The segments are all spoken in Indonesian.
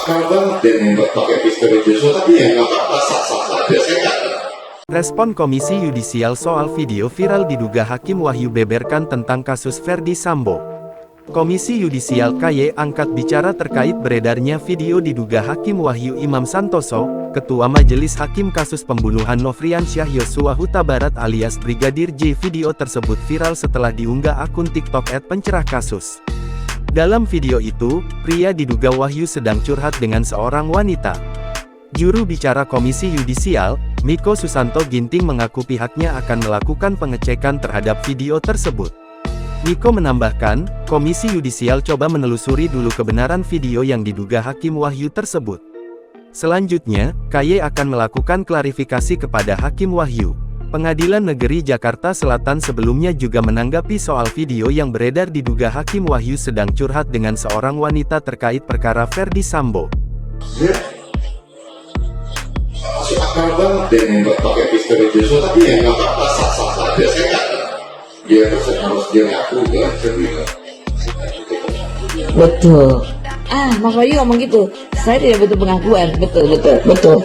akal banget dan nembak pakai pistol Joshua, tapi ya nggak apa-apa, sah-sah saja, saya nggak. Respon Komisi Yudisial soal video viral diduga Hakim Wahyu beberkan tentang kasus Verdi Sambo. Komisi Yudisial KY angkat bicara terkait beredarnya video diduga Hakim Wahyu Imam Santoso, Ketua Majelis Hakim kasus pembunuhan Nofriansyah Yosua Huta Barat alias Brigadir J. Video tersebut viral setelah diunggah akun TikTok @pencerahkasus. Dalam video itu, pria diduga Wahyu sedang curhat dengan seorang wanita. Juru bicara Komisi Yudisial, Miko Susanto Ginting mengaku pihaknya akan melakukan pengecekan terhadap video tersebut. Miko menambahkan, Komisi Yudisial coba menelusuri dulu kebenaran video yang diduga Hakim Wahyu tersebut. Selanjutnya, KY akan melakukan klarifikasi kepada Hakim Wahyu. Pengadilan Negeri Jakarta Selatan sebelumnya juga menanggapi soal video yang beredar diduga Hakim Wahyu sedang curhat dengan seorang wanita terkait perkara Verdi Sambo. Ya, masuk akal banget dan nembak pakai pistol Joshua, tapi ya nggak apa-apa, sah-sah saja, saya nggak. Dia harus dia ngaku kan, saya bilang. Betul. Mas Wahyu ngomong gitu. Saya tidak butuh pengakuan. Betul. Saya tidak butuh.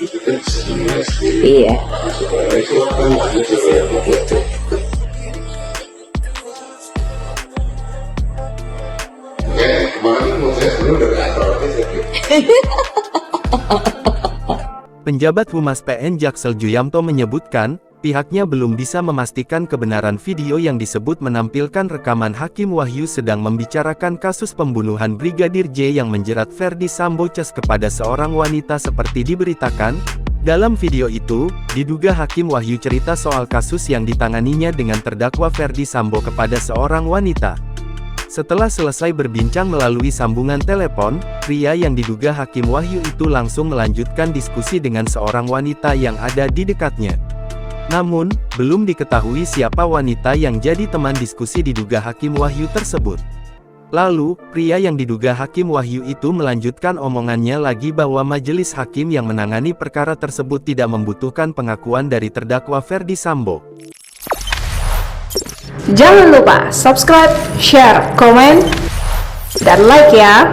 Itu kan bisa dinilai sendiri. Iya. Supaya itu kan hanya supaya membuat. Oke, kemarin menurut saya sebenarnya udah gatal. Penjabat Humas PN Jaksel Juyamto menyebutkan, pihaknya belum bisa memastikan kebenaran video yang disebut menampilkan rekaman Hakim Wahyu sedang membicarakan kasus pembunuhan Brigadir J yang menjerat Verdi Sambo kepada seorang wanita seperti diberitakan. Dalam video itu, diduga Hakim Wahyu cerita soal kasus yang ditanganinya dengan terdakwa Verdi Sambo kepada seorang wanita. Setelah selesai berbincang melalui sambungan telepon, pria yang diduga Hakim Wahyu itu langsung melanjutkan diskusi dengan seorang wanita yang ada di dekatnya. Namun, belum diketahui siapa wanita yang jadi teman diskusi diduga Hakim Wahyu tersebut. Lalu, pria yang diduga Hakim Wahyu itu melanjutkan omongannya lagi bahwa majelis hakim yang menangani perkara tersebut tidak membutuhkan pengakuan dari terdakwa Verdi Sambo. Jangan lupa subscribe, share, komen, dan like ya!